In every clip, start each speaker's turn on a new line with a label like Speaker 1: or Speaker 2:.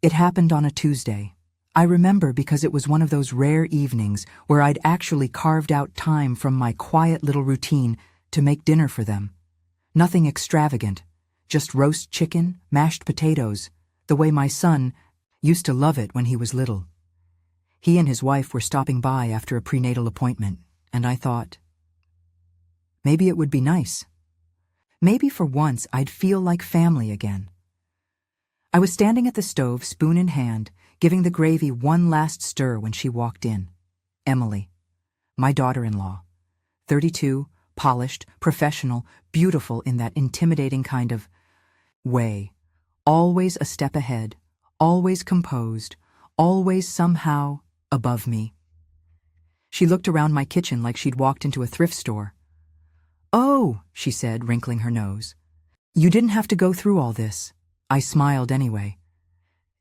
Speaker 1: It happened on a Tuesday. I remember because it was one of those rare evenings where I'd actually carved out time from my quiet little routine to make dinner for them. Nothing extravagant, just roast chicken, mashed potatoes, the way my son used to love it when he was little. He and his wife were stopping by after a prenatal appointment, and I thought, maybe it would be nice. Maybe for once I'd feel like family again. I was standing at the stove, spoon in hand, giving the gravy one last stir when she walked in. Emily, my daughter-in-law, 32, polished, professional, beautiful in that intimidating kind of way. Always a step ahead, always composed, always somehow above me. She looked around my kitchen like she'd walked into a thrift store. "Oh," she said, wrinkling her nose. "You didn't have to go through all this." I smiled anyway.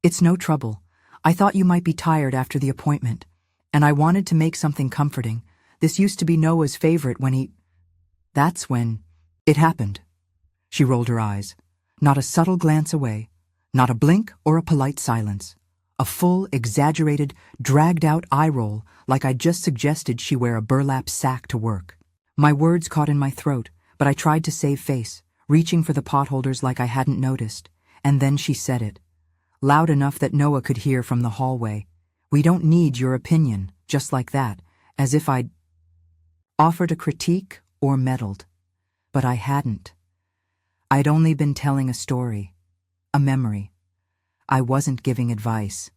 Speaker 1: "It's no trouble. I thought you might be tired after the appointment, and I wanted to make something comforting. This used to be Noah's favorite when he—" That's when it happened. She rolled her eyes. Not a subtle glance away, not a blink or a polite silence. A full, exaggerated, dragged-out eye roll like I'd just suggested she wear a burlap sack to work. My words caught in my throat, but I tried to save face, reaching for the potholders like I hadn't noticed. And then she said it, loud enough that Noah could hear from the hallway. "We don't need your opinion," just like that, as if I'd offered a critique or meddled. But I hadn't. I'd only been telling a story, a memory. I wasn't giving advice.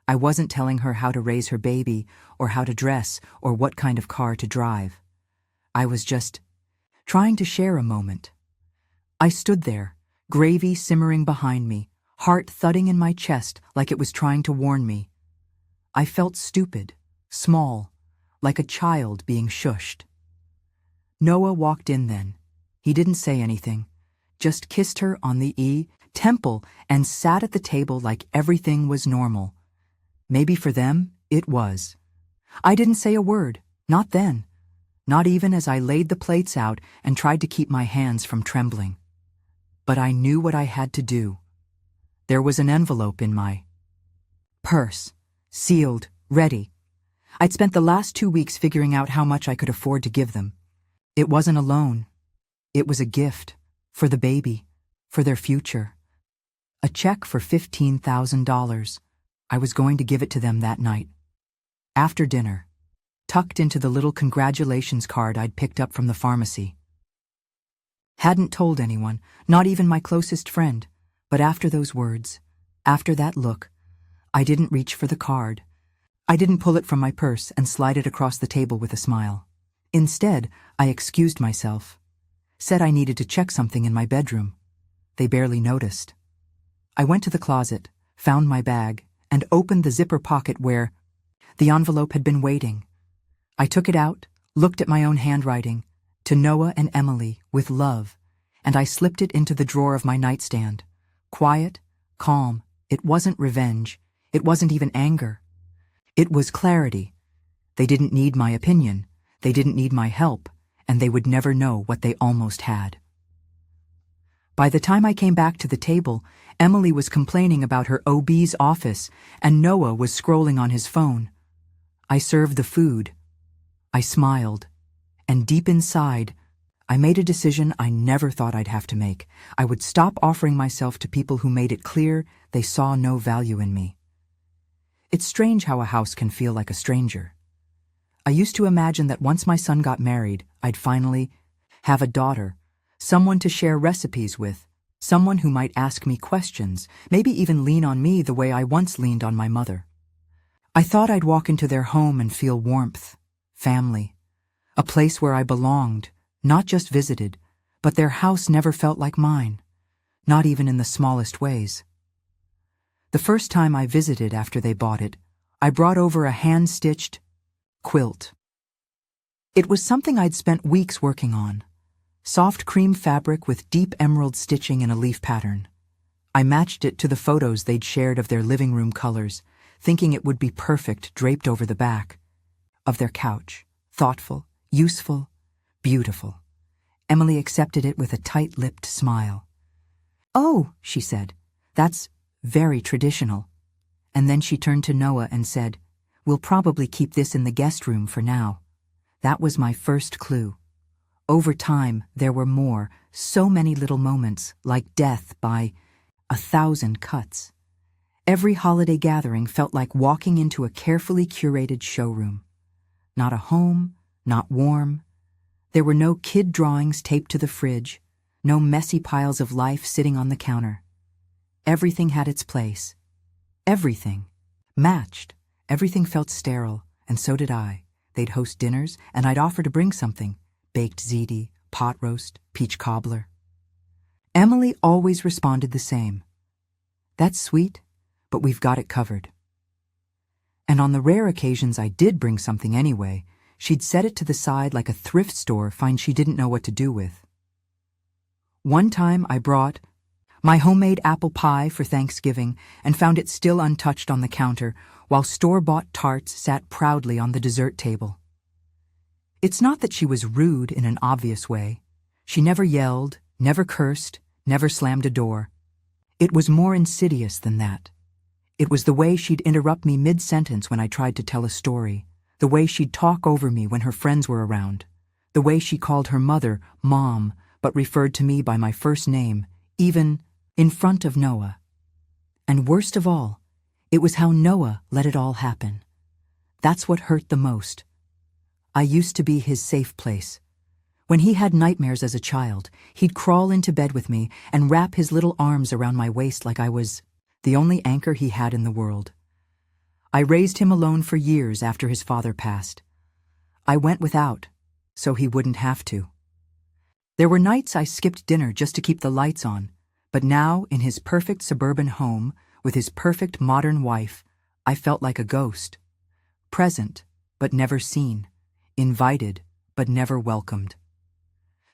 Speaker 1: I wasn't telling her how to raise her baby, or how to dress, or what kind of car to drive. I was just trying to share a moment. I stood there, gravy simmering behind me, heart thudding in my chest like it was trying to warn me. I felt stupid, small, like a child being shushed. Noah walked in then. He didn't say anything, just kissed her on the temple and sat at the table like everything was normal. Maybe for them, it was. I didn't say a word, not then, not even as I laid the plates out and tried to keep my hands from trembling. But I knew what I had to do. There was an envelope in my purse, sealed, ready. I'd spent the last 2 weeks figuring out how much I could afford to give them. It wasn't a loan. It was a gift, for the baby, for their future. A check for $15,000. I was going to give it to them that night. After dinner, tucked into the little congratulations card I'd picked up from the pharmacy. Hadn't told anyone, not even my closest friend, but after those words, after that look, I didn't reach for the card. I didn't pull it from my purse and slide it across the table with a smile. Instead, I excused myself, said I needed to check something in my bedroom. They barely noticed. I went to the closet, found my bag, and opened the zipper pocket where the envelope had been waiting. I took it out, looked at my own handwriting, "To Noah and Emily, with love," and I slipped it into the drawer of my nightstand. Quiet, calm. It wasn't revenge. It wasn't even anger. It was clarity. They didn't need my opinion. They didn't need my help, and they would never know what they almost had. By the time I came back to the table, Emily was complaining about her OB's office, and Noah was scrolling on his phone. I served the food. I smiled. And deep inside, I made a decision I never thought I'd have to make. I would stop offering myself to people who made it clear they saw no value in me. It's strange how a house can feel like a stranger. I used to imagine that once my son got married, I'd finally have a daughter, someone to share recipes with, someone who might ask me questions, maybe even lean on me the way I once leaned on my mother. I thought I'd walk into their home and feel warmth, family, a place where I belonged, not just visited, but their house never felt like mine, not even in the smallest ways. The first time I visited after they bought it, I brought over a hand-stitched quilt. It was something I'd spent weeks working on. Soft cream fabric with deep emerald stitching in a leaf pattern. I matched it to the photos they'd shared of their living room colors, thinking it would be perfect draped over the back of their couch. Thoughtful, useful, beautiful. Emily accepted it with a tight-lipped smile. "Oh," she said, "that's very traditional." And then she turned to Noah and said, "We'll probably keep this in the guest room for now." That was my first clue. Over time, there were more, so many little moments, like death by 1,000 cuts. Every holiday gathering felt like walking into a carefully curated showroom. Not a home, not warm. There were no kid drawings taped to the fridge, no messy piles of life sitting on the counter. Everything had its place. Everything. Matched. Everything felt sterile, and so did I. They'd host dinners, and I'd offer to bring something. Baked ziti, pot roast, peach cobbler. Emily always responded the same. "That's sweet, but we've got it covered." And on the rare occasions I did bring something anyway, she'd set it to the side like a thrift store find she didn't know what to do with. One time I brought my homemade apple pie for Thanksgiving and found it still untouched on the counter, while store-bought tarts sat proudly on the dessert table. It's not that she was rude in an obvious way. She never yelled, never cursed, never slammed a door. It was more insidious than that. It was the way she'd interrupt me mid-sentence when I tried to tell a story, the way she'd talk over me when her friends were around, the way she called her mother Mom but referred to me by my first name, even in front of Noah. And worst of all, it was how Noah let it all happen. That's what hurt the most. I used to be his safe place. When he had nightmares as a child, he'd crawl into bed with me and wrap his little arms around my waist like I was the only anchor he had in the world. I raised him alone for years after his father passed. I went without, so he wouldn't have to. There were nights I skipped dinner just to keep the lights on, but now, in his perfect suburban home, with his perfect modern wife, I felt like a ghost. Present, but never seen. Invited, but never welcomed.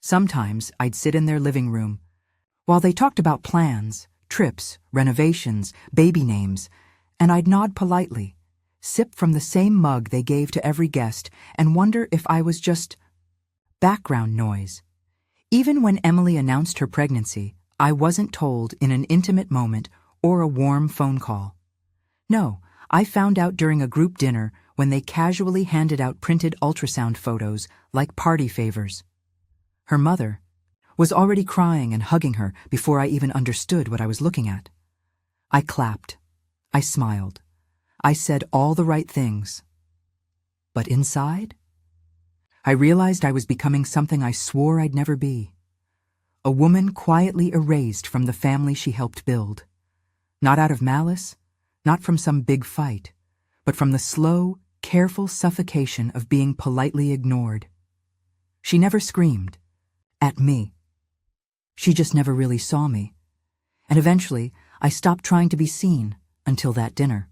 Speaker 1: Sometimes I'd sit in their living room, while they talked about plans, trips, renovations, baby names, and I'd nod politely, sip from the same mug they gave to every guest, and wonder if I was just background noise. Even when Emily announced her pregnancy, I wasn't told in an intimate moment or a warm phone call. No, I found out during a group dinner when they casually handed out printed ultrasound photos like party favors. Her mother was already crying and hugging her before I even understood what I was looking at. I clapped. I smiled. I said all the right things. But inside, I realized I was becoming something I swore I'd never be. A woman quietly erased from the family she helped build. Not out of malice, not from some big fight, but from the slow, careful suffocation of being politely ignored. She never screamed at me. She just never really saw me. And eventually, I stopped trying to be seen until that dinner.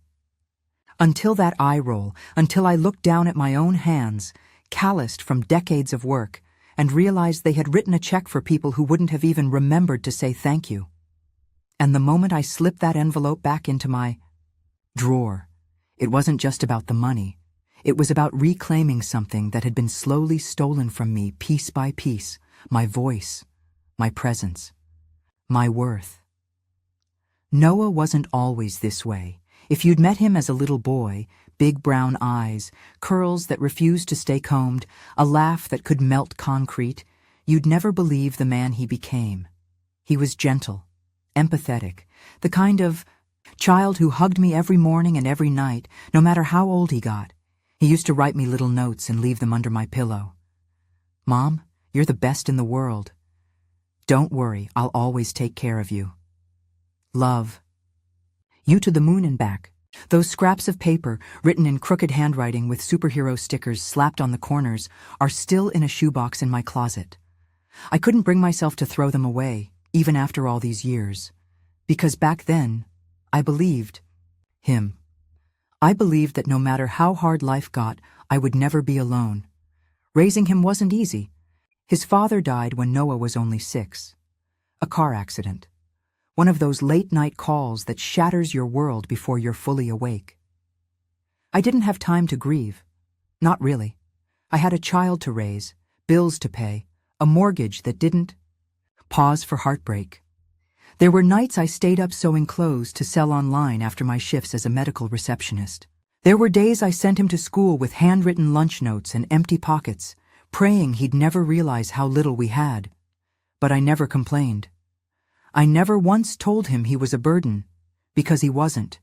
Speaker 1: Until that eye roll, until I looked down at my own hands, calloused from decades of work, and realized they had written a check for people who wouldn't have even remembered to say thank you. And the moment I slipped that envelope back into my drawer, it wasn't just about the money. It was about reclaiming something that had been slowly stolen from me piece by piece, my voice, my presence, my worth. Noah wasn't always this way. If you'd met him as a little boy, big brown eyes, curls that refused to stay combed, a laugh that could melt concrete, you'd never believe the man he became. He was gentle, empathetic, the kind of child who hugged me every morning and every night, no matter how old he got. He used to write me little notes and leave them under my pillow. "Mom, you're the best in the world. Don't worry, I'll always take care of you. Love. You to the moon and back." Those scraps of paper, written in crooked handwriting with superhero stickers slapped on the corners, are still in a shoebox in my closet. I couldn't bring myself to throw them away, even after all these years. Because back then, I believed him. I believed that no matter how hard life got, I would never be alone. Raising him wasn't easy. His father died when Noah was only 6. A car accident. One of those late-night calls that shatters your world before you're fully awake. I didn't have time to grieve. Not really. I had a child to raise, bills to pay, a mortgage that didn't pause for heartbreak. There were nights I stayed up sewing clothes to sell online after my shifts as a medical receptionist. There were days I sent him to school with handwritten lunch notes and empty pockets, praying he'd never realize how little we had. But I never complained. I never once told him he was a burden, because he wasn't.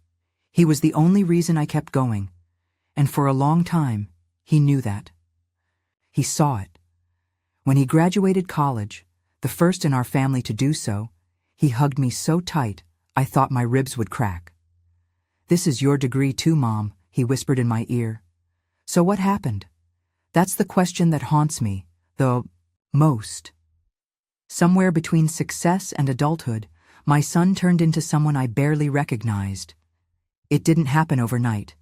Speaker 1: He was the only reason I kept going, and for a long time, he knew that. He saw it. When he graduated college, the first in our family to do so, he hugged me so tight I thought my ribs would crack. "This is your degree too, Mom," he whispered in my ear. So what happened? That's the question that haunts me, the most. Somewhere between success and adulthood, my son turned into someone I barely recognized. It didn't happen overnight.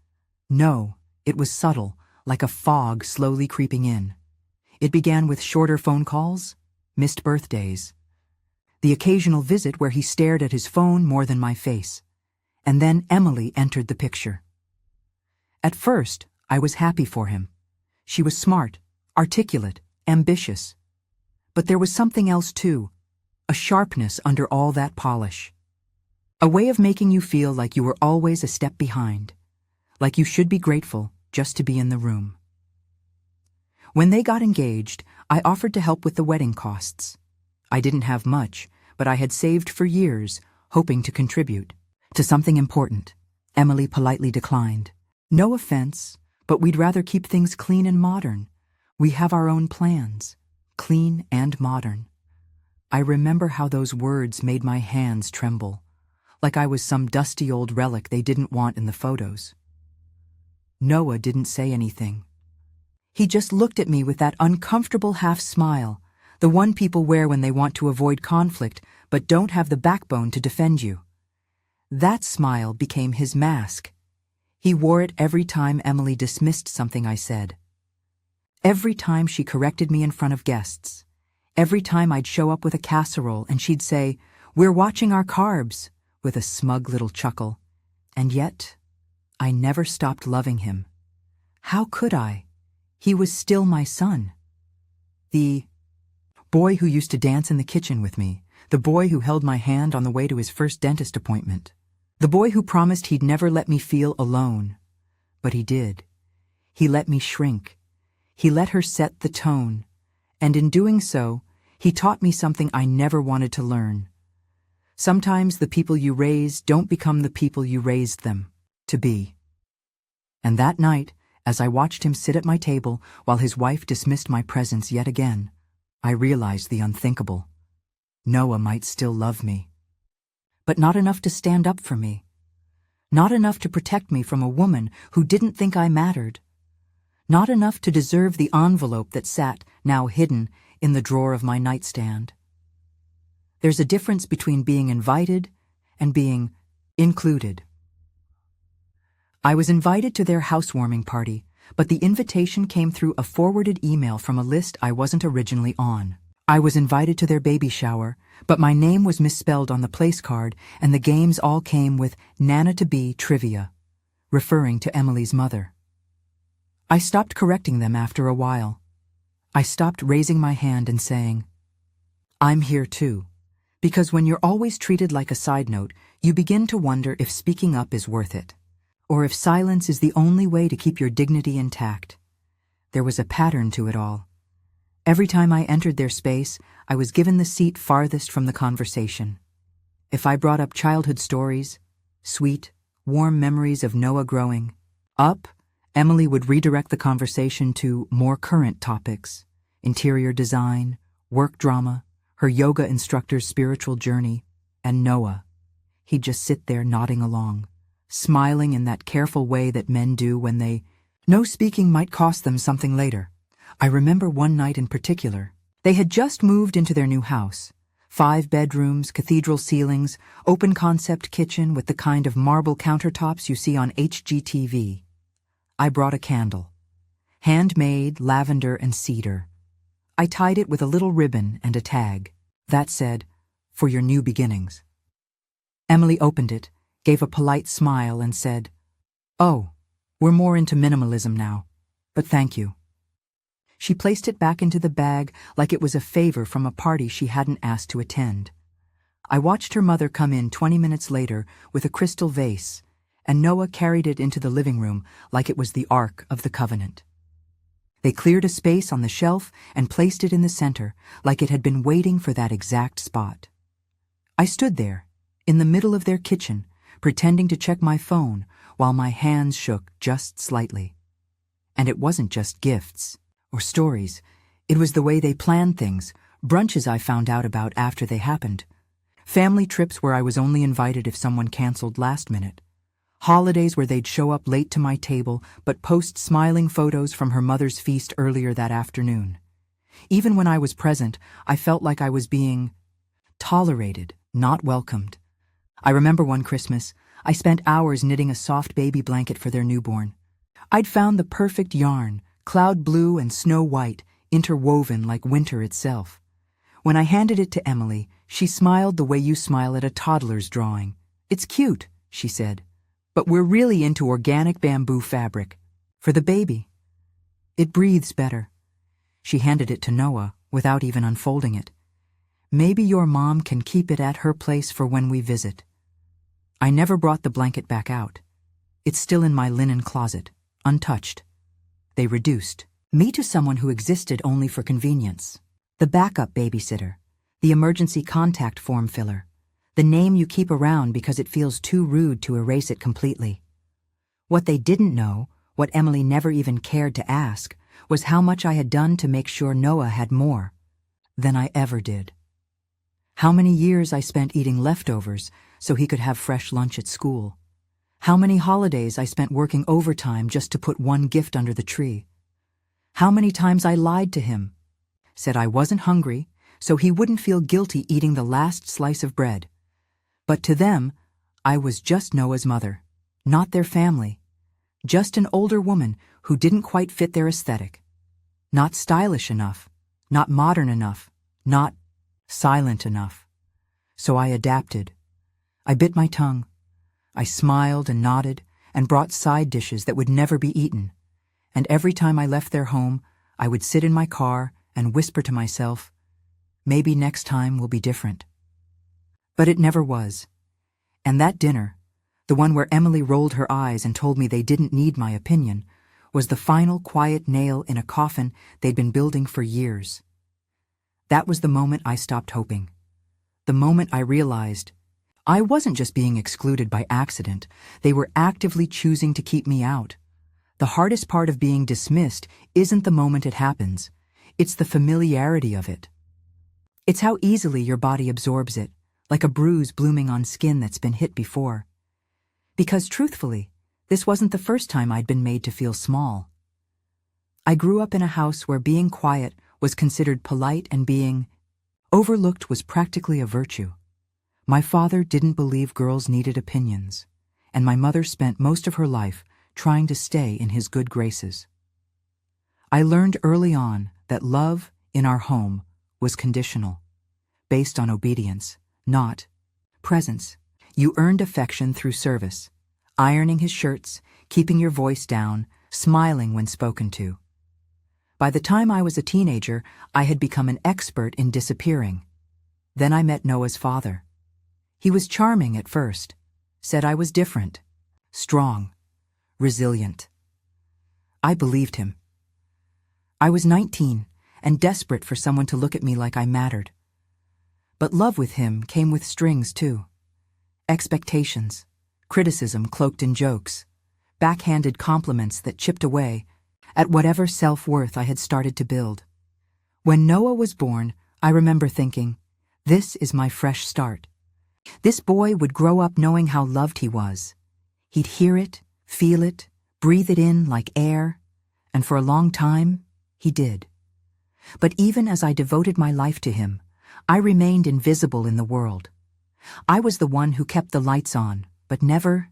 Speaker 1: No, it was subtle, like a fog slowly creeping in. It began with shorter phone calls, missed birthdays, the occasional visit where he stared at his phone more than my face. And then Emily entered the picture. At first, I was happy for him. She was smart, articulate, ambitious. But there was something else too, a sharpness under all that polish. A way of making you feel like you were always a step behind, like you should be grateful just to be in the room. When they got engaged, I offered to help with the wedding costs. I didn't have much, but I had saved for years, hoping to contribute to something important. Emily politely declined. "No offense, but we'd rather keep things clean and modern. We have our own plans, clean and modern." I remember how those words made my hands tremble, like I was some dusty old relic they didn't want in the photos. Noah didn't say anything. He just looked at me with that uncomfortable half smile, the one people wear when they want to avoid conflict but don't have the backbone to defend you. That smile became his mask. He wore it every time Emily dismissed something I said. Every time she corrected me in front of guests. Every time I'd show up with a casserole and she'd say, "We're watching our carbs," with a smug little chuckle. And yet, I never stopped loving him. How could I? He was still my son. The boy who used to dance in the kitchen with me, the boy who held my hand on the way to his first dentist appointment, the boy who promised he'd never let me feel alone. But he did. He let me shrink. He let her set the tone. And in doing so, he taught me something I never wanted to learn. Sometimes the people you raise don't become the people you raised them to be. And that night, as I watched him sit at my table while his wife dismissed my presence yet again, I realized the unthinkable. Noah might still love me, but not enough to stand up for me. Not enough to protect me from a woman who didn't think I mattered. Not enough to deserve the envelope that sat, now hidden, in the drawer of my nightstand. There's a difference between being invited and being included. I was invited to their housewarming party, but the invitation came through a forwarded email from a list I wasn't originally on. I was invited to their baby shower, but my name was misspelled on the place card, and the games all came with Nana-to-be trivia, referring to Emily's mother. I stopped correcting them after a while. I stopped raising my hand and saying, "I'm here too," because when you're always treated like a side note, you begin to wonder if speaking up is worth it, or if silence is the only way to keep your dignity intact. There was a pattern to it all. Every time I entered their space, I was given the seat farthest from the conversation. If I brought up childhood stories, sweet, warm memories of Noah growing up, Emily would redirect the conversation to more current topics: interior design, work drama, her yoga instructor's spiritual journey, and Noah. He'd just sit there nodding along, smiling in that careful way that men do when they know speaking might cost them something later. I remember one night in particular. They had just moved into their new house. 5 bedrooms, cathedral ceilings, open-concept kitchen with the kind of marble countertops you see on HGTV. I brought a candle. Handmade, lavender and cedar. I tied it with a little ribbon and a tag. That said, "For your new beginnings." Emily opened it, gave a polite smile and said, "Oh, we're more into minimalism now, but thank you." She placed it back into the bag like it was a favor from a party she hadn't asked to attend. I watched her mother come in 20 minutes later with a crystal vase, and Noah carried it into the living room like it was the Ark of the Covenant. They cleared a space on the shelf and placed it in the center, like it had been waiting for that exact spot. I stood there, in the middle of their kitchen, pretending to check my phone while my hands shook just slightly. And it wasn't just gifts or stories. It was the way they planned things, brunches I found out about after they happened, family trips where I was only invited if someone canceled last minute, holidays where they'd show up late to my table but post smiling photos from her mother's feast earlier that afternoon. Even when I was present, I felt like I was being tolerated, not welcomed. I remember one Christmas, I spent hours knitting a soft baby blanket for their newborn. I'd found the perfect yarn, cloud blue and snow white, interwoven like winter itself. When I handed it to Emily, she smiled the way you smile at a toddler's drawing. "It's cute," she said, "but we're really into organic bamboo fabric. For the baby. It breathes better." She handed it to Noah without even unfolding it. "Maybe your mom can keep it at her place for when we visit." I never brought the blanket back out. It's still in my linen closet, untouched. They reduced me to someone who existed only for convenience. The backup babysitter, the emergency contact form filler, the name you keep around because it feels too rude to erase it completely. What they didn't know, what Emily never even cared to ask, was how much I had done to make sure Noah had more than I ever did. How many years I spent eating leftovers so he could have fresh lunch at school. How many holidays I spent working overtime just to put one gift under the tree. How many times I lied to him, said I wasn't hungry, so he wouldn't feel guilty eating the last slice of bread. But to them, I was just Noah's mother, not their family. Just an older woman who didn't quite fit their aesthetic. Not stylish enough, not modern enough, not silent enough. So I adapted. I bit my tongue. I smiled and nodded and brought side dishes that would never be eaten. And every time I left their home, I would sit in my car and whisper to myself, maybe next time will be different. But it never was. And that dinner, the one where Emily rolled her eyes and told me they didn't need my opinion, was the final quiet nail in a coffin they'd been building for years. That was the moment I stopped hoping. The moment I realized I wasn't just being excluded by accident, they were actively choosing to keep me out. The hardest part of being dismissed isn't the moment it happens, it's the familiarity of it. It's how easily your body absorbs it, like a bruise blooming on skin that's been hit before. Because truthfully, this wasn't the first time I'd been made to feel small. I grew up in a house where being quiet was considered polite and being overlooked was practically a virtue. My father didn't believe girls needed opinions, and my mother spent most of her life trying to stay in his good graces. I learned early on that love in our home was conditional, based on obedience, not presence. You earned affection through service, ironing his shirts, keeping your voice down, smiling when spoken to. By the time I was a teenager, I had become an expert in disappearing. Then I met Noah's father. He was charming at first, said I was different, strong, resilient. I believed him. I was 19 and desperate for someone to look at me like I mattered. But love with him came with strings too. Expectations, criticism cloaked in jokes, backhanded compliments that chipped away at whatever self-worth I had started to build. When Noah was born, I remember thinking, this is my fresh start. This boy would grow up knowing how loved he was. He'd hear it, feel it, breathe it in like air, and for a long time, he did. But even as I devoted my life to him, I remained invisible in the world. I was the one who kept the lights on, but never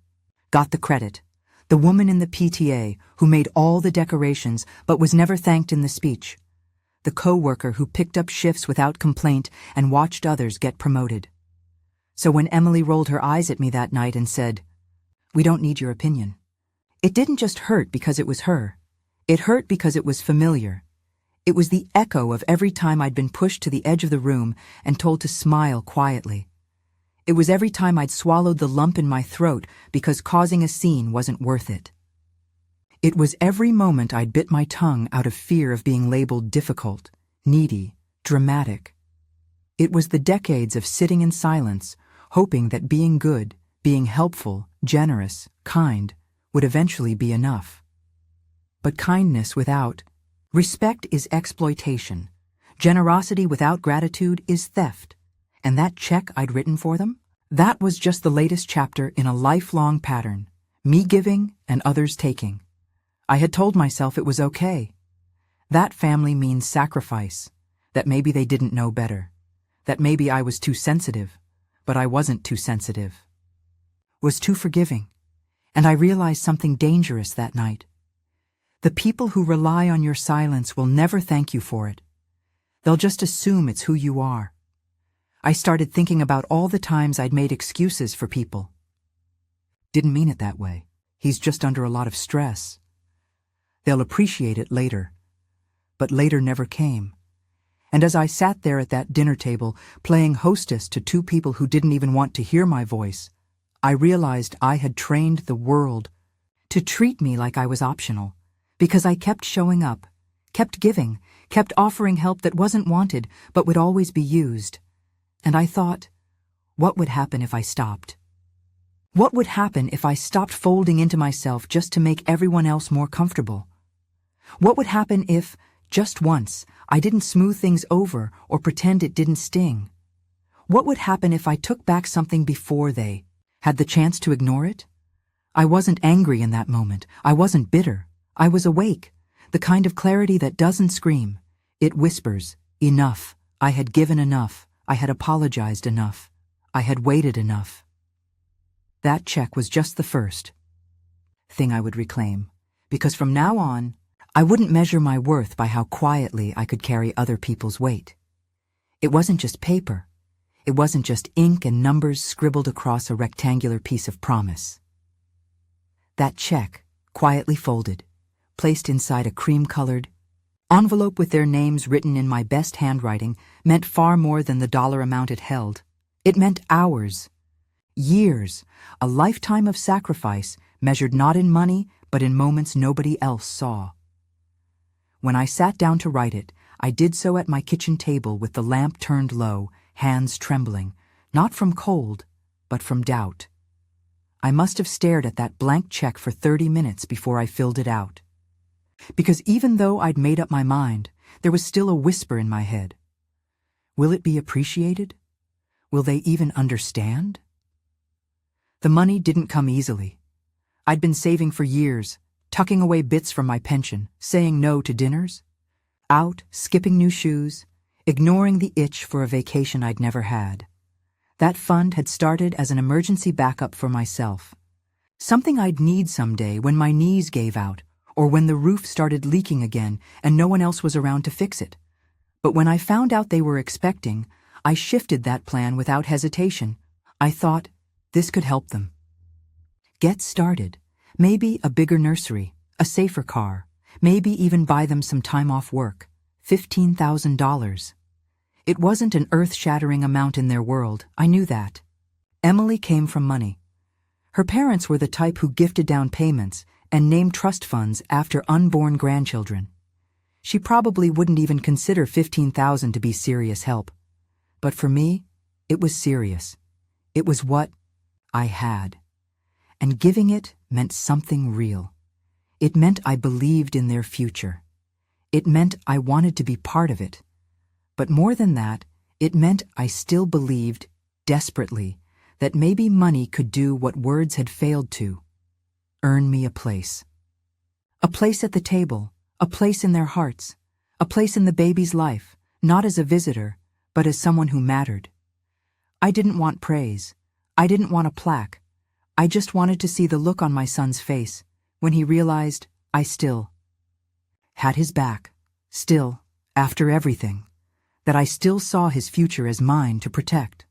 Speaker 1: got the credit. The woman in the PTA who made all the decorations but was never thanked in the speech. The co-worker who picked up shifts without complaint and watched others get promoted. So when Emily rolled her eyes at me that night and said, "We don't need your opinion," it didn't just hurt because it was her. It hurt because it was familiar. It was the echo of every time I'd been pushed to the edge of the room and told to smile quietly. It was every time I'd swallowed the lump in my throat because causing a scene wasn't worth it. It was every moment I'd bit my tongue out of fear of being labeled difficult, needy, dramatic. It was the decades of sitting in silence, hoping that being good, being helpful, generous, kind, would eventually be enough. But kindness without respect is exploitation. Generosity without gratitude is theft. And that check I'd written for them? That was just the latest chapter in a lifelong pattern, me giving and others taking. I had told myself it was okay. That family means sacrifice, that maybe they didn't know better, that maybe I was too sensitive, but I wasn't too sensitive. Was too forgiving, and I realized something dangerous that night. The people who rely on your silence will never thank you for it. They'll just assume it's who you are. I started thinking about all the times I'd made excuses for people. Didn't mean it that way. He's just under a lot of stress. They'll appreciate it later. But later never came. And as I sat there at that dinner table, playing hostess to two people who didn't even want to hear my voice, I realized I had trained the world to treat me like I was optional, because I kept showing up, kept giving, kept offering help that wasn't wanted but would always be used. And I thought, what would happen if I stopped? What would happen if I stopped folding into myself just to make everyone else more comfortable? What would happen if, just once, I didn't smooth things over or pretend it didn't sting? What would happen if I took back something before they had the chance to ignore it? I wasn't angry in that moment. I wasn't bitter. I was awake, the kind of clarity that doesn't scream. It whispers, enough. I had given enough. I had apologized enough. I had waited enough. That check was just the first thing I would reclaim, because from now on, I wouldn't measure my worth by how quietly I could carry other people's weight. It wasn't just paper. It wasn't just ink and numbers scribbled across a rectangular piece of promise. That check, quietly folded, placed inside a cream-colored envelope with their names written in my best handwriting, meant far more than the dollar amount it held. It meant hours, years, a lifetime of sacrifice measured not in money but in moments nobody else saw. When I sat down to write it, I did so at my kitchen table with the lamp turned low, hands trembling, not from cold, but from doubt. I must have stared at that blank check for 30 minutes before I filled it out. Because even though I'd made up my mind, there was still a whisper in my head. Will it be appreciated? Will they even understand? The money didn't come easily. I'd been saving for years, tucking away bits from my pension, saying no to dinners, out, skipping new shoes, ignoring the itch for a vacation I'd never had. That fund had started as an emergency backup for myself. Something I'd need someday when my knees gave out, or when the roof started leaking again and no one else was around to fix it. But when I found out they were expecting, I shifted that plan without hesitation. I thought, this could help them. Get started. Maybe a bigger nursery, a safer car, maybe even buy them some time off work. $15,000. It wasn't an earth-shattering amount in their world, I knew that. Emily came from money. Her parents were the type who gifted down payments and named trust funds after unborn grandchildren. She probably wouldn't even consider $15,000 to be serious help. But for me, it was serious. It was what I had. And giving it meant something real. It meant I believed in their future. It meant I wanted to be part of it. But more than that, it meant I still believed, desperately, that maybe money could do what words had failed to. Earn me a place. A place at the table, a place in their hearts, a place in the baby's life, not as a visitor, but as someone who mattered. I didn't want praise. I didn't want a plaque. I just wanted to see the look on my son's face when he realized I still had his back, still, after everything, that I still saw his future as mine to protect.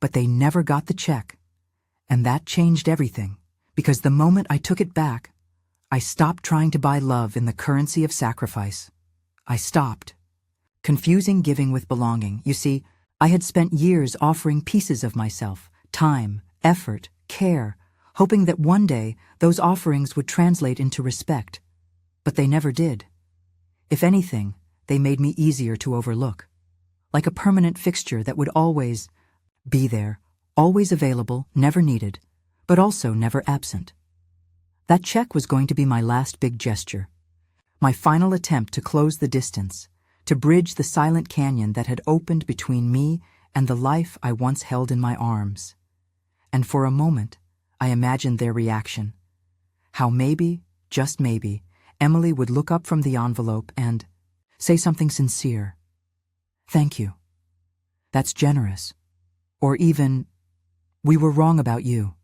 Speaker 1: But they never got the check, and that changed everything, because the moment I took it back, I stopped trying to buy love in the currency of sacrifice. I stopped confusing giving with belonging. You see, I had spent years offering pieces of myself, time, effort, care, hoping that one day those offerings would translate into respect. But they never did. If anything, they made me easier to overlook, like a permanent fixture that would always be there, always available, never needed, but also never absent. That check was going to be my last big gesture, my final attempt to close the distance, to bridge the silent canyon that had opened between me and the life I once held in my arms. And for a moment, I imagined their reaction. How maybe, just maybe, Emily would look up from the envelope and say something sincere. "Thank you. That's generous." Or even, "We were wrong about you."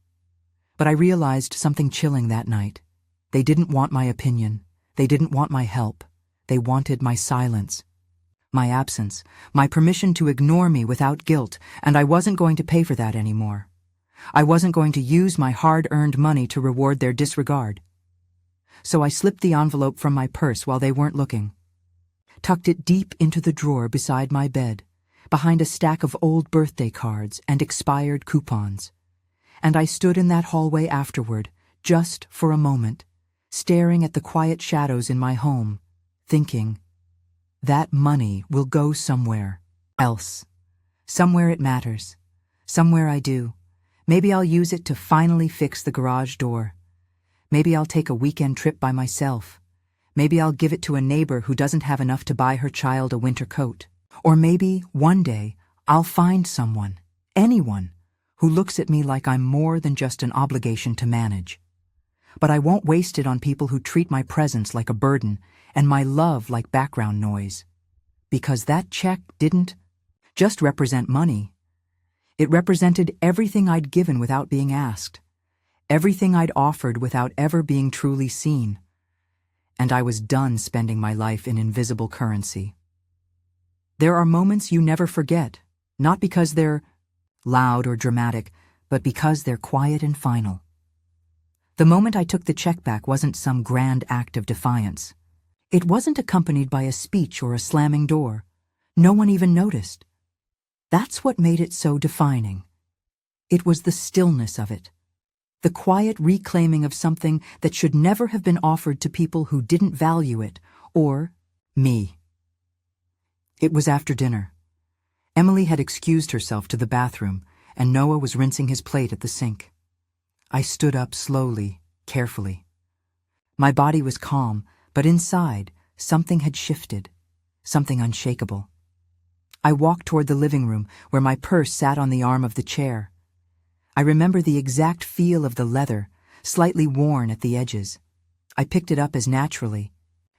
Speaker 1: But I realized something chilling that night. They didn't want my opinion. They didn't want my help. They wanted my silence, my absence, my permission to ignore me without guilt, and I wasn't going to pay for that anymore. I wasn't going to use my hard-earned money to reward their disregard. So I slipped the envelope from my purse while they weren't looking, tucked it deep into the drawer beside my bed, behind a stack of old birthday cards and expired coupons. And I stood in that hallway afterward, just for a moment, staring at the quiet shadows in my home, thinking, that money will go somewhere else. Somewhere it matters. Somewhere I do. Maybe I'll use it to finally fix the garage door. Maybe I'll take a weekend trip by myself. Maybe I'll give it to a neighbor who doesn't have enough to buy her child a winter coat. Or maybe, one day, I'll find someone, anyone, who looks at me like I'm more than just an obligation to manage. But I won't waste it on people who treat my presence like a burden and my love like background noise. Because that check didn't just represent money. It represented everything I'd given without being asked, everything I'd offered without ever being truly seen. And I was done spending my life in invisible currency. There are moments you never forget, not because they're loud or dramatic, but because they're quiet and final. The moment I took the check back wasn't some grand act of defiance. It wasn't accompanied by a speech or a slamming door. No one even noticed. That's what made it so defining. It was the stillness of it, the quiet reclaiming of something that should never have been offered to people who didn't value it, or me. It was after dinner. Emily had excused herself to the bathroom, and Noah was rinsing his plate at the sink. I stood up slowly, carefully. My body was calm, but inside, something had shifted, something unshakable. I walked toward the living room, where my purse sat on the arm of the chair. I remember the exact feel of the leather, slightly worn at the edges. I picked it up as naturally,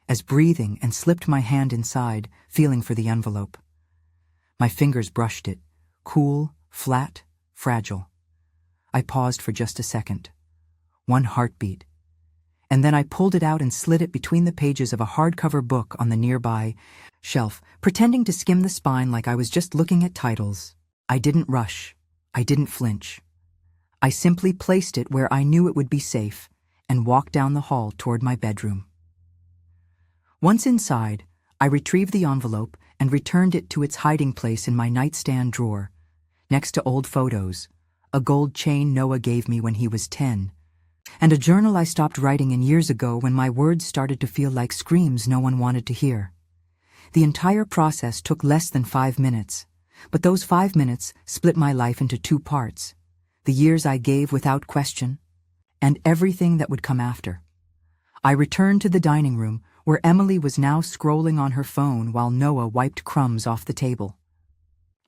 Speaker 1: as breathing, and slipped my hand inside, feeling for the envelope. My fingers brushed it, cool, flat, fragile. I paused for just a second. One heartbeat. And then I pulled it out and slid it between the pages of a hardcover book on the nearby shelf, pretending to skim the spine like I was just looking at titles. I didn't rush. I didn't flinch. I simply placed it where I knew it would be safe and walked down the hall toward my bedroom. Once inside, I retrieved the envelope and returned it to its hiding place in my nightstand drawer, next to old photos, a gold chain Noah gave me when he was 10, and a journal I stopped writing in years ago when my words started to feel like screams no one wanted to hear. The entire process took less than 5 minutes, but those 5 minutes split my life into 2 parts: the years I gave without question, and everything that would come after. I returned to the dining room, where Emily was now scrolling on her phone while Noah wiped crumbs off the table.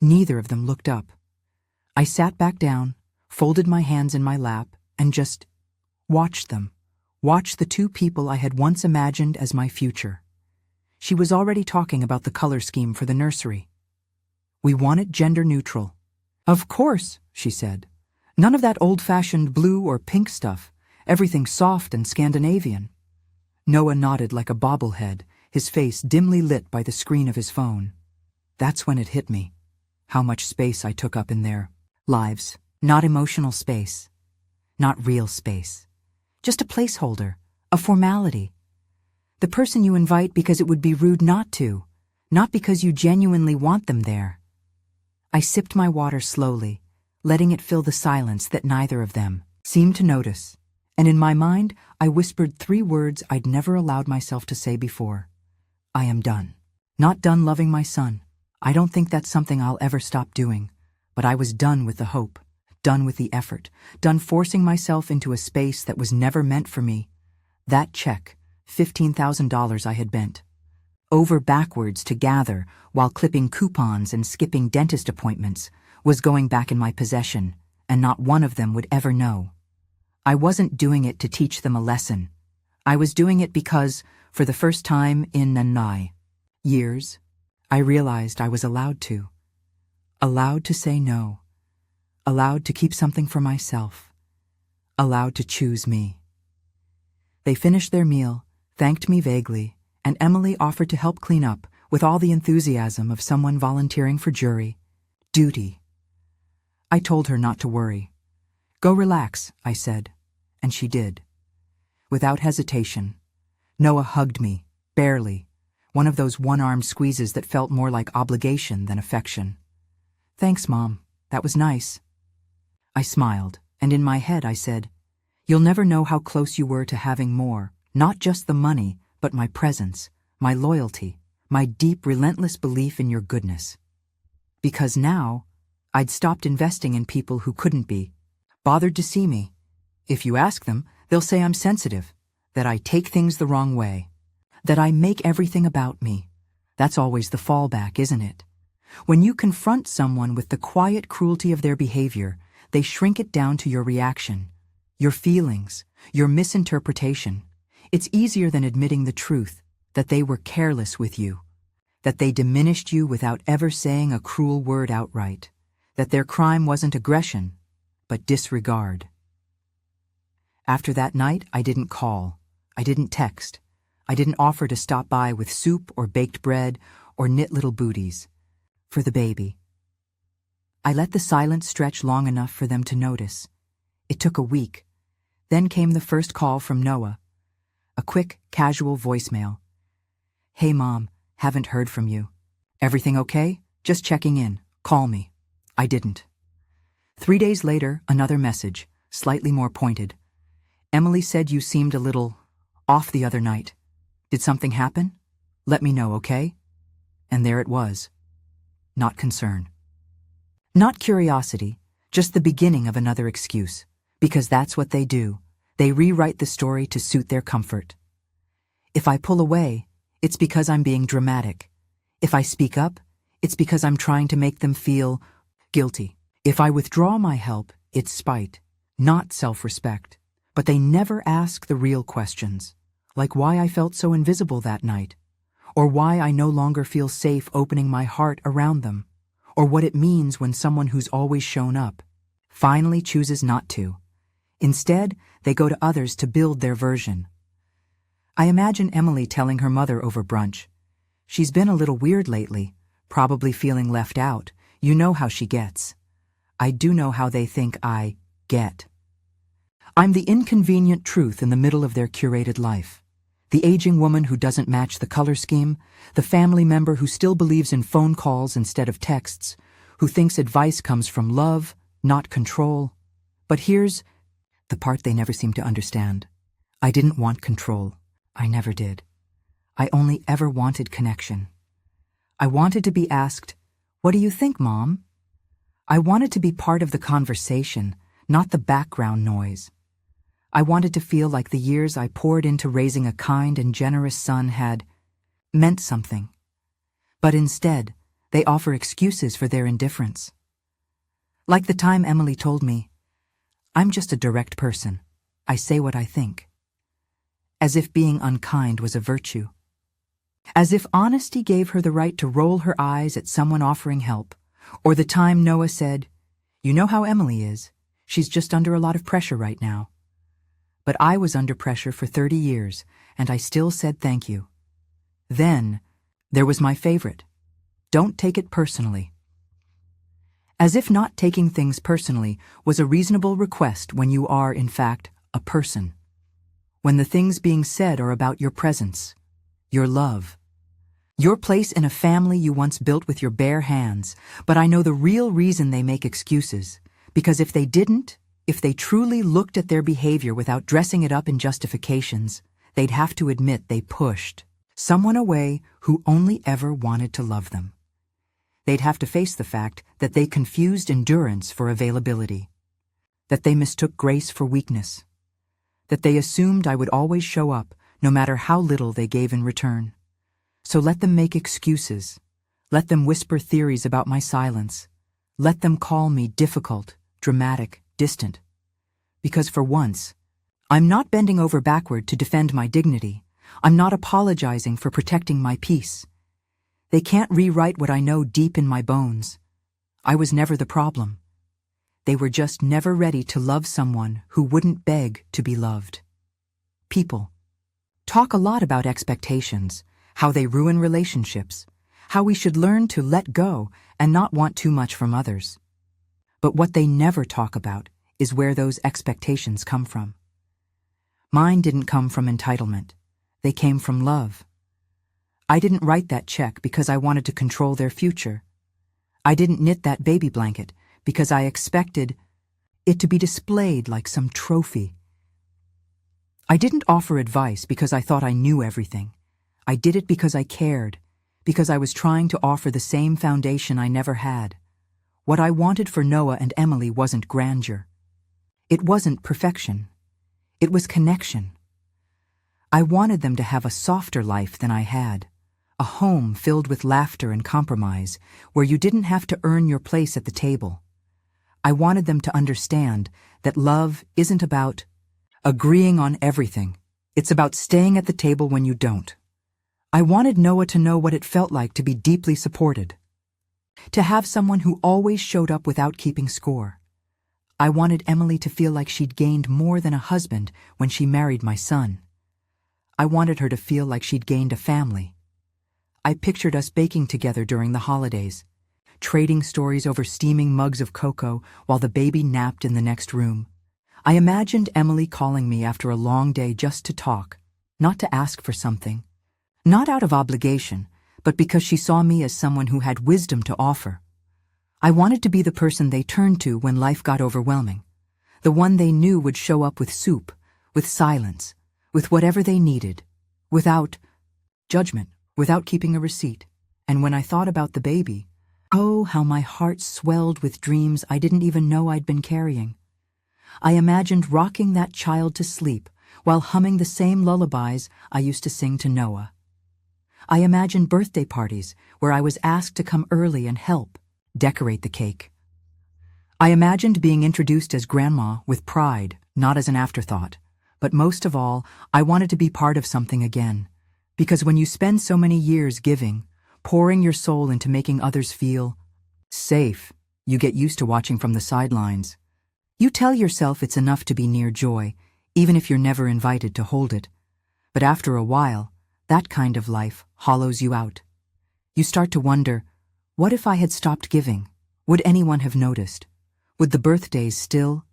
Speaker 1: Neither of them looked up. I sat back down, folded my hands in my lap, and just watched them, watched the 2 people I had once imagined as my future. She was already talking about the color scheme for the nursery. "We want it gender neutral." "Of course," she said. "None of that old-fashioned blue or pink stuff. Everything soft and Scandinavian." Noah nodded like a bobblehead, his face dimly lit by the screen of his phone. That's when it hit me, how much space I took up in their lives. Not emotional space. Not real space. Just a placeholder, a formality. The person you invite because it would be rude not to, not because you genuinely want them there. I sipped my water slowly, letting it fill the silence that neither of them seemed to notice, and in my mind I whispered 3 words I'd never allowed myself to say before. I am done. Not done loving my son. I don't think that's something I'll ever stop doing, but I was done with the hope, done with the effort, done forcing myself into a space that was never meant for me. That check, $15,000 I had bent over backwards to gather while clipping coupons and skipping dentist appointments, was going back in my possession, and not one of them would ever know. I wasn't doing it to teach them a lesson. I was doing it because, for the first time in years, I realized I was allowed to. Allowed to say no. Allowed to keep something for myself. Allowed to choose me. They finished their meal, thanked me vaguely, and Emily offered to help clean up with all the enthusiasm of someone volunteering for jury duty. I told her not to worry. Go relax, I said, and she did. Without hesitation. Noah hugged me, barely, one of those one-armed squeezes that felt more like obligation than affection. Thanks, Mom. That was nice. I smiled, and in my head I said, you'll never know how close you were to having more, not just the money, but my presence, my loyalty, my deep, relentless belief in your goodness. Because now, I'd stopped investing in people who couldn't be bothered to see me. If you ask them, they'll say I'm sensitive, that I take things the wrong way, that I make everything about me. That's always the fallback, isn't it? When you confront someone with the quiet cruelty of their behavior, they shrink it down to your reaction, your feelings, your misinterpretation. It's easier than admitting the truth, that they were careless with you, that they diminished you without ever saying a cruel word outright, that their crime wasn't aggression, but disregard. After that night, I didn't call, I didn't text, I didn't offer to stop by with soup or baked bread or knit little booties for the baby. I let the silence stretch long enough for them to notice. It took a week. Then came the first call from Noah. A quick, casual voicemail. Hey, Mom, haven't heard from you. Everything okay? Just checking in. Call me. I didn't. 3 days later, another message, slightly more pointed. Emily said you seemed a little off the other night. Did something happen? Let me know, okay? And there it was. Not concern. Not curiosity, just the beginning of another excuse. Because that's what they do. They rewrite the story to suit their comfort. If I pull away, it's because I'm being dramatic. If I speak up, it's because I'm trying to make them feel guilty. If I withdraw my help, it's spite, not self-respect. But they never ask the real questions, like why I felt so invisible that night, or why I no longer feel safe opening my heart around them, or what it means when someone who's always shown up finally chooses not to. Instead, they go to others to build their version. I imagine Emily telling her mother over brunch, she's been a little weird lately, probably feeling left out. You know how she gets. I do know how they think I get. I'm the inconvenient truth in the middle of their curated life. The aging woman who doesn't match the color scheme, the family member who still believes in phone calls instead of texts, who thinks advice comes from love, not control. But here's the part they never seem to understand. I didn't want control. I never did. I only ever wanted connection. I wanted to be asked, "What do you think, Mom?" I wanted to be part of the conversation, not the background noise. I wanted to feel like the years I poured into raising a kind and generous son had meant something. But instead, they offer excuses for their indifference. Like the time Emily told me, "I'm just a direct person. I say what I think." As if being unkind was a virtue. As if honesty gave her the right to roll her eyes at someone offering help. Or the time Noah said, "You know how Emily is. She's just under a lot of pressure right now." But I was under pressure for 30 years, and I still said thank you. Then, there was my favorite. Don't take it personally. As if not taking things personally was a reasonable request when you are, in fact, a person. When the things being said are about your presence, your love. Your place in a family you once built with your bare hands, but I know the real reason they make excuses. Because if they didn't, if they truly looked at their behavior without dressing it up in justifications, they'd have to admit they pushed someone away who only ever wanted to love them. They'd have to face the fact that they confused endurance for availability, that they mistook grace for weakness, that they assumed I would always show up no matter how little they gave in return. So let them make excuses. Let them whisper theories about my silence. Let them call me difficult, dramatic, distant. Because for once, I'm not bending over backward to defend my dignity. I'm not apologizing for protecting my peace. They can't rewrite what I know deep in my bones. I was never the problem. They were just never ready to love someone who wouldn't beg to be loved. People talk a lot about expectations, how they ruin relationships, how we should learn to let go and not want too much from others. But what they never talk about is where those expectations come from. Mine didn't come from entitlement. They came from love. I didn't write that check because I wanted to control their future. I didn't knit that baby blanket because I expected it to be displayed like some trophy. I didn't offer advice because I thought I knew everything. I did it because I cared, because I was trying to offer the same foundation I never had. What I wanted for Noah and Emily wasn't grandeur. It wasn't perfection. It was connection. I wanted them to have a softer life than I had, a home filled with laughter and compromise, where you didn't have to earn your place at the table. I wanted them to understand that love isn't about agreeing on everything. It's about staying at the table when you don't. I wanted Noah to know what it felt like to be deeply supported, to have someone who always showed up without keeping score. I wanted Emily to feel like she'd gained more than a husband when she married my son. I wanted her to feel like she'd gained a family. I pictured us baking together during the holidays, trading stories over steaming mugs of cocoa while the baby napped in the next room. I imagined Emily calling me after a long day just to talk, not to ask for something. Not out of obligation, but because she saw me as someone who had wisdom to offer. I wanted to be the person they turned to when life got overwhelming, the one they knew would show up with soup, with silence, with whatever they needed, without judgment, without keeping a receipt. And when I thought about the baby, oh, how my heart swelled with dreams I didn't even know I'd been carrying. I imagined rocking that child to sleep while humming the same lullabies I used to sing to Noah. I imagined birthday parties where I was asked to come early and help decorate the cake. I imagined being introduced as grandma with pride, not as an afterthought. But most of all, I wanted to be part of something again. Because when you spend so many years giving, pouring your soul into making others feel safe, you get used to watching from the sidelines. You tell yourself it's enough to be near joy, even if you're never invited to hold it. But after a while, that kind of life hollows you out. You start to wonder, what if I had stopped giving? Would anyone have noticed? Would the birthdays still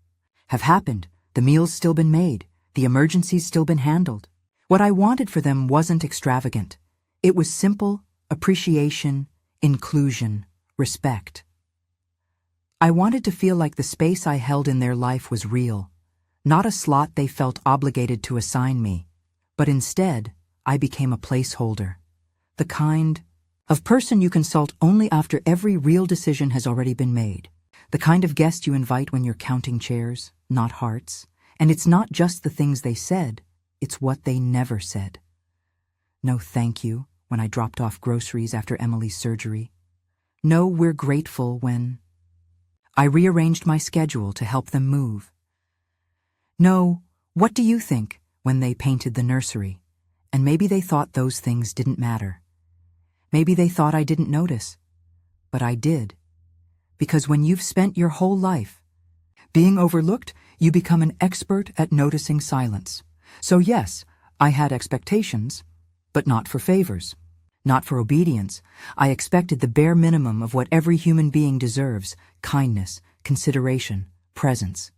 Speaker 1: have happened, the meals still been made, the emergencies still been handled? What I wanted for them wasn't extravagant. It was simple, appreciation, inclusion, respect. I wanted to feel like the space I held in their life was real, not a slot they felt obligated to assign me, but instead, I became a placeholder, the kind of person you consult only after every real decision has already been made, the kind of guest you invite when you're counting chairs, not hearts, and it's not just the things they said, it's what they never said. No thank you when I dropped off groceries after Emily's surgery. No, we're grateful when I rearranged my schedule to help them move. No, what do you think when they painted the nursery? And maybe they thought those things didn't matter. Maybe they thought I didn't notice. But I did. Because when you've spent your whole life being overlooked, you become an expert at noticing silence. So yes, I had expectations, but not for favors, not for obedience. I expected the bare minimum of what every human being deserves: kindness, consideration, presence.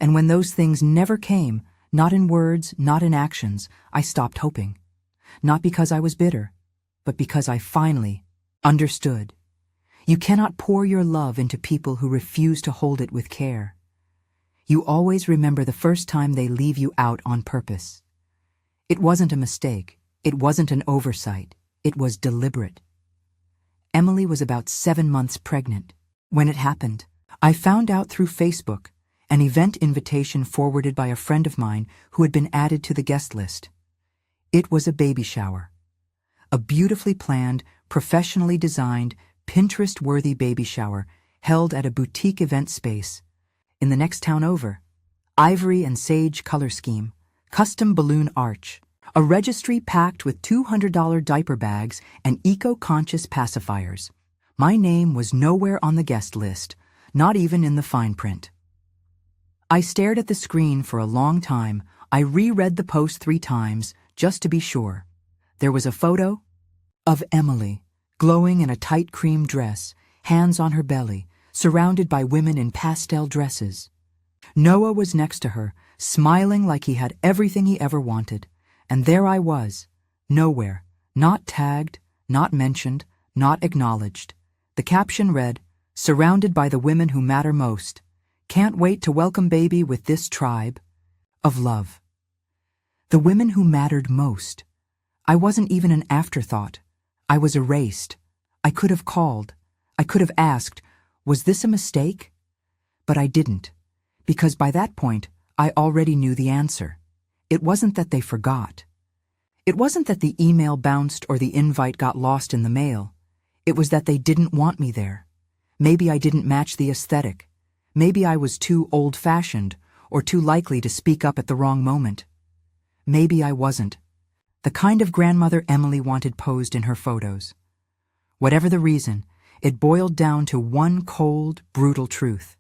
Speaker 1: And when those things never came, not in words, not in actions, I stopped hoping. Not because I was bitter, but because I finally understood. You cannot pour your love into people who refuse to hold it with care. You always remember the first time they leave you out on purpose. It wasn't a mistake. It wasn't an oversight. It was deliberate. Emily was about 7 months pregnant. When it happened, I found out through Facebook, an event invitation forwarded by a friend of mine who had been added to the guest list. It was a baby shower. A beautifully planned, professionally designed, Pinterest-worthy baby shower held at a boutique event space in the next town over. Ivory and sage color scheme, custom balloon arch, a registry packed with $200 diaper bags and eco-conscious pacifiers. My name was nowhere on the guest list, not even in the fine print. I stared at the screen for a long time. I reread the post 3 times, just to be sure. There was a photo of Emily, glowing in a tight cream dress, hands on her belly, surrounded by women in pastel dresses. Noah was next to her, smiling like he had everything he ever wanted. And there I was, nowhere, not tagged, not mentioned, not acknowledged. The caption read, "Surrounded by the women who matter most. Can't wait to welcome baby with this tribe of love." The women who mattered most. I wasn't even an afterthought. I was erased. I could have called. I could have asked, was this a mistake? But I didn't, because by that point, I already knew the answer. It wasn't that they forgot. It wasn't that the email bounced or the invite got lost in the mail. It was that they didn't want me there. Maybe I didn't match the aesthetic. Maybe I was too old-fashioned or too likely to speak up at the wrong moment. Maybe I wasn't the kind of grandmother Emily wanted posed in her photos. Whatever the reason, it boiled down to one cold, brutal truth.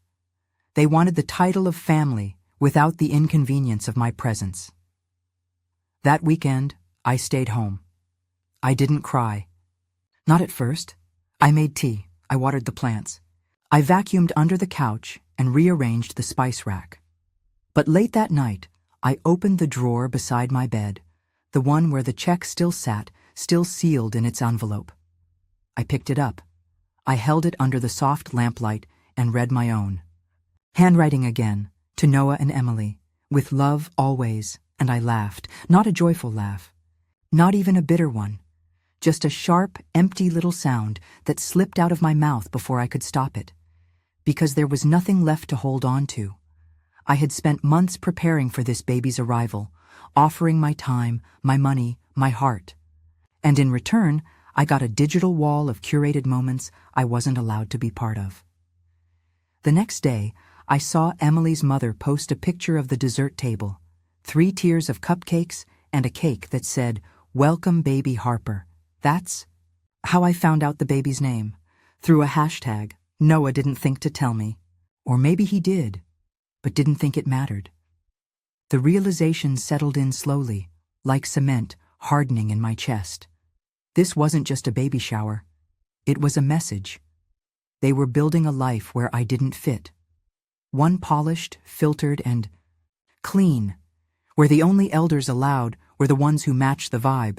Speaker 1: They wanted the title of family without the inconvenience of my presence. That weekend, I stayed home. I didn't cry. Not at first. I made tea. I watered the plants. I vacuumed under the couch and rearranged the spice rack. But late that night, I opened the drawer beside my bed, the one where the check still sat, still sealed in its envelope. I picked it up. I held it under the soft lamplight and read my own. Handwriting again, to Noah and Emily, with love always, and I laughed, not a joyful laugh, not even a bitter one, just a sharp, empty little sound that slipped out of my mouth before I could stop it, because there was nothing left to hold on to. I had spent months preparing for this baby's arrival, offering my time, my money, my heart. And in return, I got a digital wall of curated moments I wasn't allowed to be part of. The next day, I saw Emily's mother post a picture of the dessert table, 3 tiers of cupcakes and a cake that said, "Welcome baby Harper." That's how I found out the baby's name, through a hashtag Noah didn't think to tell me. Or maybe he did, but didn't think it mattered. The realization settled in slowly, like cement hardening in my chest. This wasn't just a baby shower. It was a message. They were building a life where I didn't fit. One polished, filtered, and clean, where the only elders allowed were the ones who matched the vibe.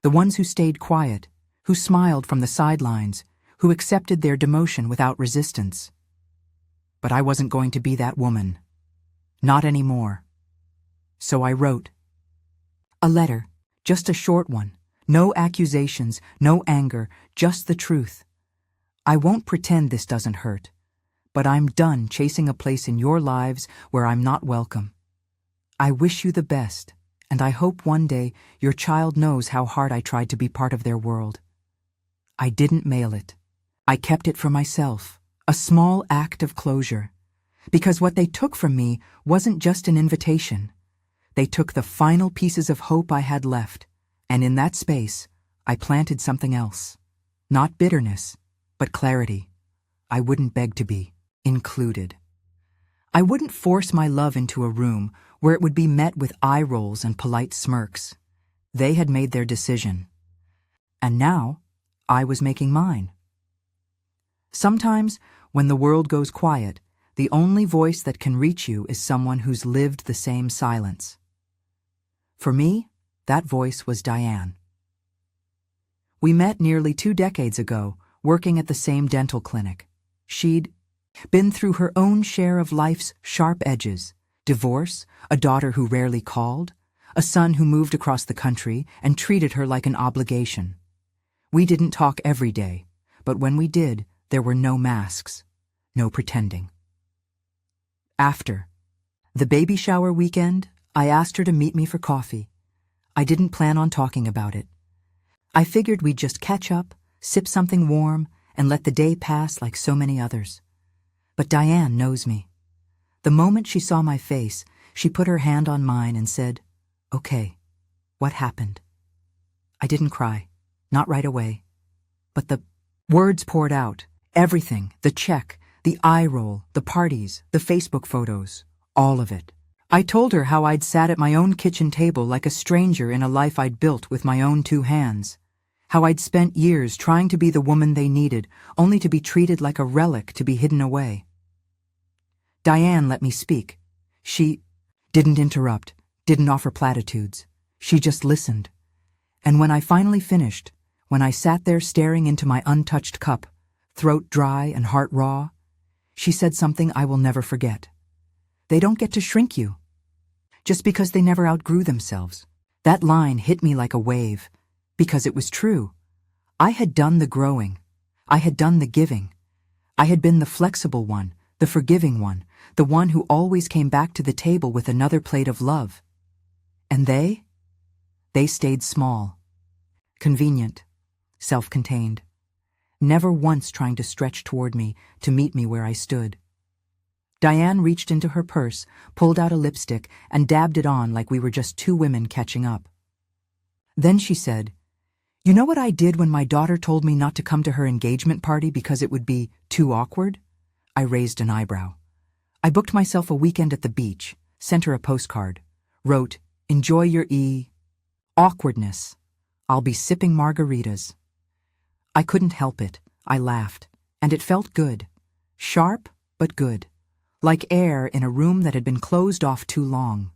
Speaker 1: The ones who stayed quiet, who smiled from the sidelines, who accepted their demotion without resistance. But I wasn't going to be that woman. Not anymore. So I wrote a letter, just a short one. No accusations, no anger, just the truth. I won't pretend this doesn't hurt, but I'm done chasing a place in your lives where I'm not welcome. I wish you the best, and I hope one day your child knows how hard I tried to be part of their world. I didn't mail it. I kept it for myself, a small act of closure, because what they took from me wasn't just an invitation. They took the final pieces of hope I had left, and in that space, I planted something else. Not bitterness, but clarity. I wouldn't beg to be included. I wouldn't force my love into a room where it would be met with eye rolls and polite smirks. They had made their decision. And now, I was making mine. Sometimes, when the world goes quiet, the only voice that can reach you is someone who's lived the same silence. For me, that voice was Diane. We met nearly 2 decades ago, working at the same dental clinic. She'd been through her own share of life's sharp edges: divorce, a daughter who rarely called, a son who moved across the country and treated her like an obligation. We didn't talk every day, but when we did, there were no masks, no pretending. After the baby shower weekend, I asked her to meet me for coffee. I didn't plan on talking about it. I figured we'd just catch up, sip something warm, and let the day pass like so many others. But Diane knows me. The moment she saw my face, she put her hand on mine and said, "Okay, what happened?" I didn't cry, not right away. But the words poured out. Everything, the check, the eye roll, the parties, the Facebook photos, all of it. I told her how I'd sat at my own kitchen table like a stranger in a life I'd built with my own 2 hands. How I'd spent years trying to be the woman they needed, only to be treated like a relic to be hidden away. Diane let me speak. She didn't interrupt, didn't offer platitudes. She just listened. And when I finally finished, when I sat there staring into my untouched cup, throat dry and heart raw, she said something I will never forget. They don't get to shrink you, just because they never outgrew themselves. That line hit me like a wave, because it was true. I had done the growing. I had done the giving. I had been the flexible one, the forgiving one, the one who always came back to the table with another plate of love. And they stayed small, convenient, self-contained, never once trying to stretch toward me to meet me where I stood. Diane reached into her purse, pulled out a lipstick, and dabbed it on like we were just 2 women catching up. Then she said, "You know what I did when my daughter told me not to come to her engagement party because it would be too awkward?" I raised an eyebrow. I booked myself a weekend at the beach, sent her a postcard, wrote, "Enjoy your awkwardness. I'll be sipping margaritas." I couldn't help it. I laughed, and it felt good. Sharp, but good. Like air in a room that had been closed off too long.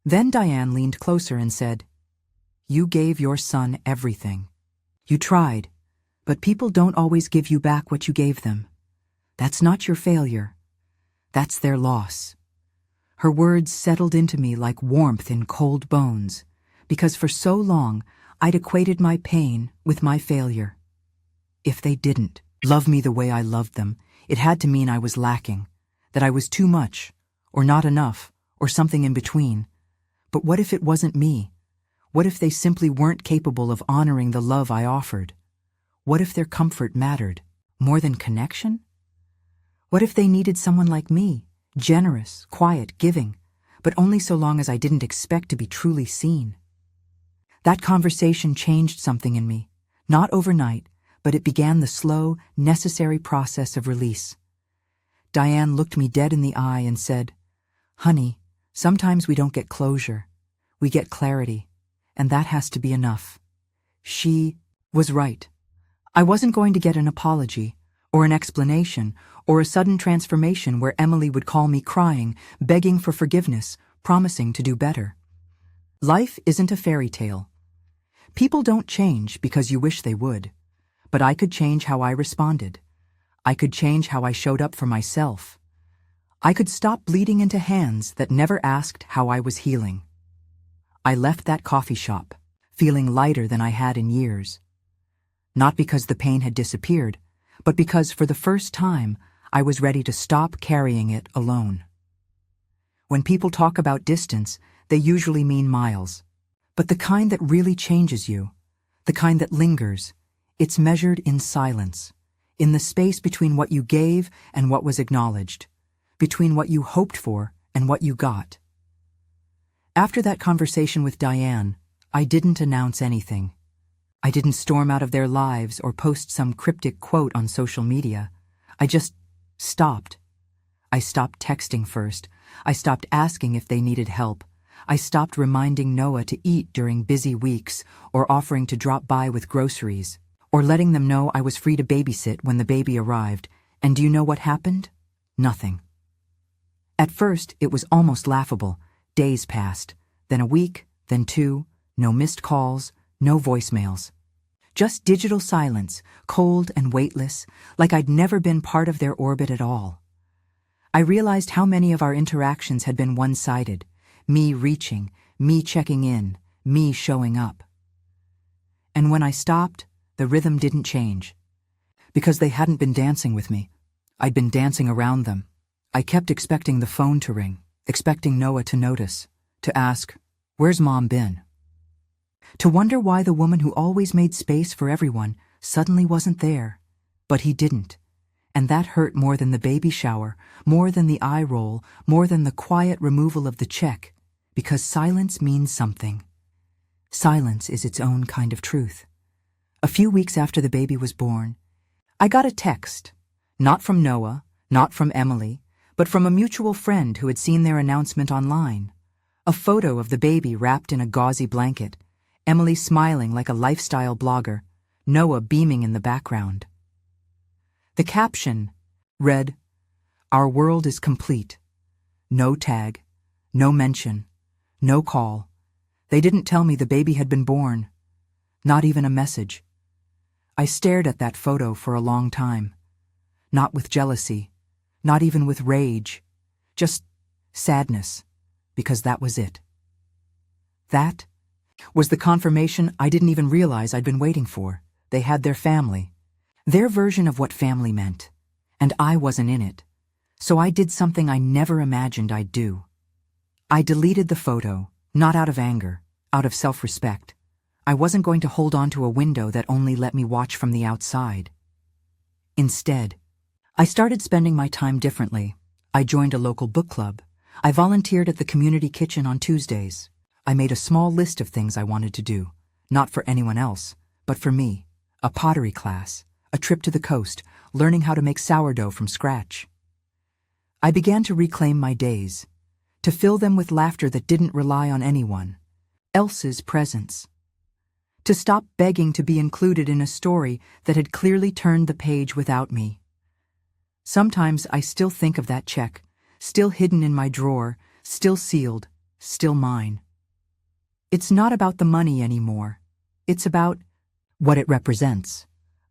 Speaker 1: Then Diane leaned closer and said, "You gave your son everything. You tried, but people don't always give you back what you gave them. That's not your failure. That's their loss." Her words settled into me like warmth in cold bones, because for so long I'd equated my pain with my failure. If they didn't love me the way I loved them, it had to mean I was lacking, that I was too much, or not enough, or something in between. But what if it wasn't me? What if they simply weren't capable of honoring the love I offered? What if their comfort mattered more than connection? What if they needed someone like me, generous, quiet, giving, but only so long as I didn't expect to be truly seen? That conversation changed something in me, not overnight, but it began the slow, necessary process of release. Diane looked me dead in the eye and said, "Honey, sometimes we don't get closure. We get clarity, and that has to be enough." She was right. I wasn't going to get an apology, or an explanation, or a sudden transformation where Emily would call me crying, begging for forgiveness, promising to do better. Life isn't a fairy tale. People don't change because you wish they would, but I could change how I responded. I could change how I showed up for myself. I could stop bleeding into hands that never asked how I was healing. I left that coffee shop, feeling lighter than I had in years. Not because the pain had disappeared, but because for the first time, I was ready to stop carrying it alone. When people talk about distance, they usually mean miles. But the kind that really changes you, the kind that lingers, it's measured in silence, in the space between what you gave and what was acknowledged, between what you hoped for and what you got. After that conversation with Diane, I didn't announce anything. I didn't storm out of their lives or post some cryptic quote on social media. I just stopped. I stopped texting first. I stopped asking if they needed help. I stopped reminding Noah to eat during busy weeks or offering to drop by with groceries, or letting them know I was free to babysit when the baby arrived. And do you know what happened? Nothing. At first, it was almost laughable. Days passed, then a week, then 2, no missed calls, no voicemails. Just digital silence, cold and weightless, like I'd never been part of their orbit at all. I realized how many of our interactions had been one-sided. Me reaching, me checking in, me showing up. And when I stopped, the rhythm didn't change. Because they hadn't been dancing with me. I'd been dancing around them. I kept expecting the phone to ring, expecting Noah to notice, to ask, "Where's Mom been?" To wonder why the woman who always made space for everyone suddenly wasn't there. But he didn't. And that hurt more than the baby shower, more than the eye roll, more than the quiet removal of the check, because silence means something. Silence is its own kind of truth. A few weeks after the baby was born, I got a text, not from Noah, not from Emily, but from a mutual friend who had seen their announcement online. A photo of the baby wrapped in a gauzy blanket, Emily smiling like a lifestyle blogger, Noah beaming in the background. The caption read, "Our world is complete. No tag, no mention, no call. They didn't tell me the baby had been born. Not even a message." I stared at that photo for a long time. Not with jealousy, not even with rage, just sadness, because that was it. That was the confirmation I didn't even realize I'd been waiting for. They had their family, their version of what family meant, and I wasn't in it. So I did something I never imagined I'd do. I deleted the photo, not out of anger, out of self-respect. I wasn't going to hold on to a window that only let me watch from the outside. Instead, I started spending my time differently. I joined a local book club. I volunteered at the community kitchen on Tuesdays. I made a small list of things I wanted to do, not for anyone else, but for me. A pottery class, a trip to the coast, learning how to make sourdough from scratch. I began to reclaim my days, to fill them with laughter that didn't rely on anyone else's presence. To stop begging to be included in a story that had clearly turned the page without me. Sometimes I still think of that check, still hidden in my drawer, still sealed, still mine. It's not about the money anymore. It's about what it represents.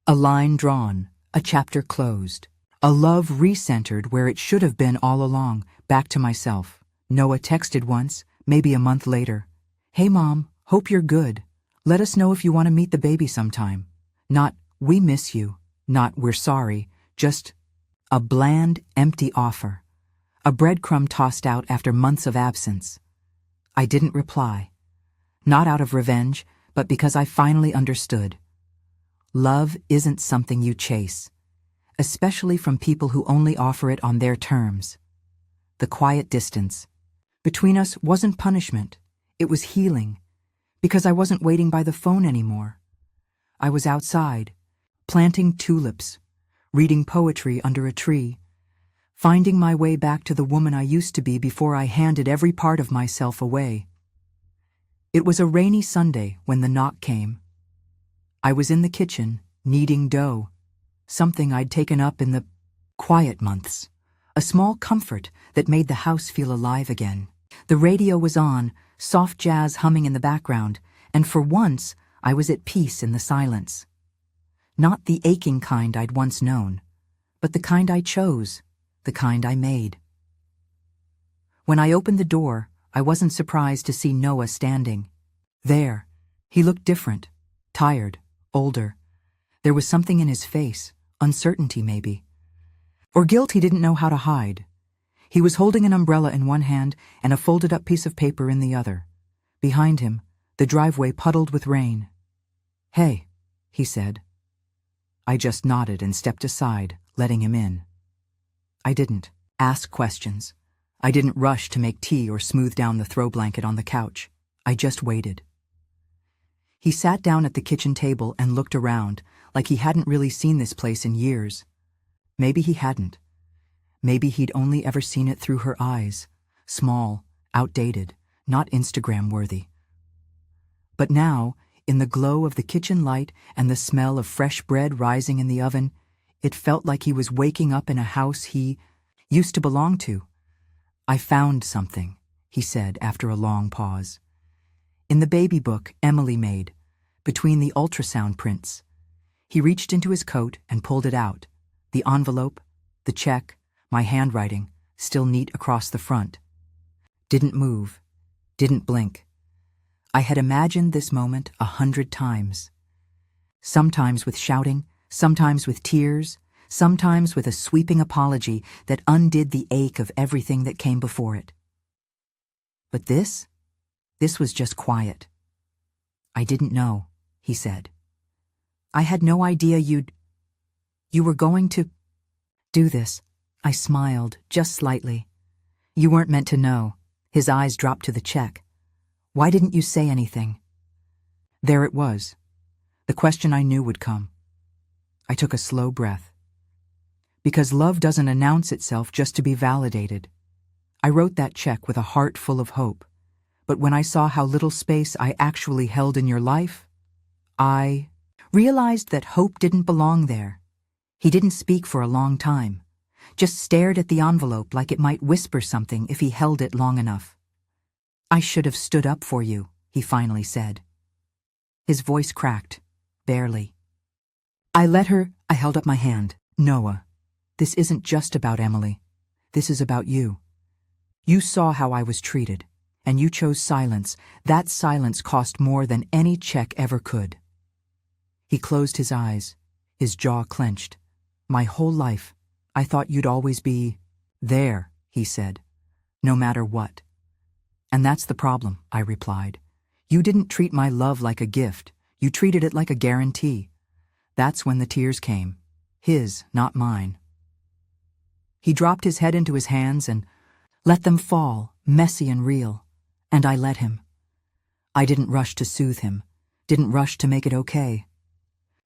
Speaker 1: A line drawn, a chapter closed, a love recentered where it should have been all along, back to myself. Noah texted once, maybe a month later. "Hey Mom, hope you're good. Let us know if you want to meet the baby sometime." Not, "We miss you," not, "We're sorry," just a bland, empty offer. A breadcrumb tossed out after months of absence. I didn't reply. Not out of revenge, but because I finally understood. Love isn't something you chase, especially from people who only offer it on their terms. The quiet distance between us wasn't punishment, it was healing. Because I wasn't waiting by the phone anymore. I was outside, planting tulips, reading poetry under a tree, finding my way back to the woman I used to be before I handed every part of myself away. It was a rainy Sunday when the knock came. I was in the kitchen, kneading dough, something I'd taken up in the quiet months, a small comfort that made the house feel alive again. The radio was on, soft jazz humming in the background, and for once I was at peace in the silence. Not the aching kind I'd once known, but the kind I chose, the kind I made. When I opened the door, I wasn't surprised to see Noah standing. There, he looked different, tired, older. There was something in his face, uncertainty maybe. Or guilt he didn't know how to hide. He was holding an umbrella in one hand and a folded-up piece of paper in the other. Behind him, the driveway puddled with rain. "Hey," he said. I just nodded and stepped aside, letting him in. I didn't ask questions. I didn't rush to make tea or smooth down the throw blanket on the couch. I just waited. He sat down at the kitchen table and looked around, like he hadn't really seen this place in years. Maybe he hadn't. Maybe he'd only ever seen it through her eyes, small, outdated, not Instagram-worthy. But now, in the glow of the kitchen light and the smell of fresh bread rising in the oven, it felt like he was waking up in a house he used to belong to. "I found something," he said after a long pause. "In the baby book Emily made, between the ultrasound prints. He reached into his coat and pulled it out. The envelope, the check, my handwriting, still neat across the front. Didn't move, didn't blink. I had imagined this moment 100 times. Sometimes with shouting, sometimes with tears, sometimes with a sweeping apology that undid the ache of everything that came before it. But this was just quiet. "I didn't know," he said. "I had no idea you were going to do this." I smiled, just slightly. "You weren't meant to know." His eyes dropped to the check. "Why didn't you say anything?" There it was, the question I knew would come. I took a slow breath. Because love doesn't announce itself just to be validated. I wrote that check with a heart full of hope, but when I saw how little space I actually held in your life, I realized that hope didn't belong there. He didn't speak for a long time, just stared at the envelope like it might whisper something if he held it long enough. "I should have stood up for you," he finally said. His voice cracked, barely. I held up my hand. "Noah, this isn't just about Emily. This is about you. You saw how I was treated, and you chose silence. That silence cost more than any check ever could." He closed his eyes, his jaw clenched. "My whole life, I thought you'd always be there," he said, "no matter what." "And that's the problem," I replied. "You didn't treat my love like a gift. You treated it like a guarantee." That's when the tears came. His, not mine. He dropped his head into his hands and let them fall, messy and real. And I let him. I didn't rush to soothe him, didn't rush to make it okay.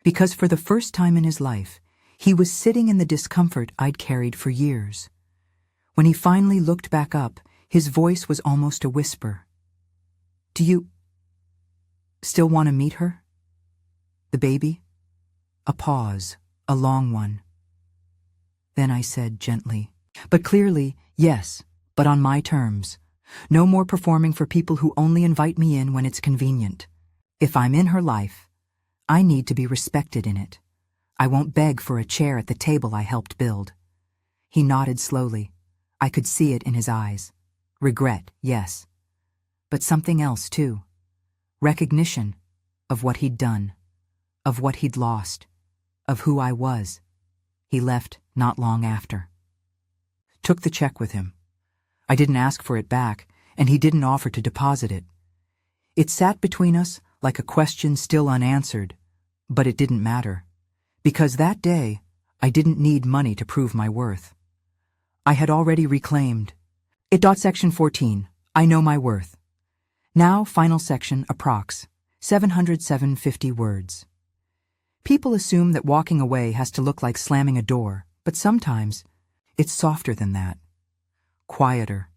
Speaker 1: Because for the first time in his life, he was sitting in the discomfort I'd carried for years. When he finally looked back up, his voice was almost a whisper. "Do you still want to meet her? The baby?" A pause, a long one. Then I said gently, but clearly, "Yes, but on my terms. No more performing for people who only invite me in when it's convenient. If I'm in her life, I need to be respected in it. I won't beg for a chair at the table I helped build." He nodded slowly. I could see it in his eyes. Regret, yes. But something else, too. Recognition of what he'd done, of what he'd lost, of who I was. He left not long after. Took the check with him. I didn't ask for it back, and he didn't offer to deposit it. It sat between us like a question still unanswered, but it didn't matter. Because that day, I didn't need money to prove my worth. I had already reclaimed. Section 14. I know my worth. Now, final section, approx. 707.50 words. People assume that walking away has to look like slamming a door, but sometimes it's softer than that. Quieter.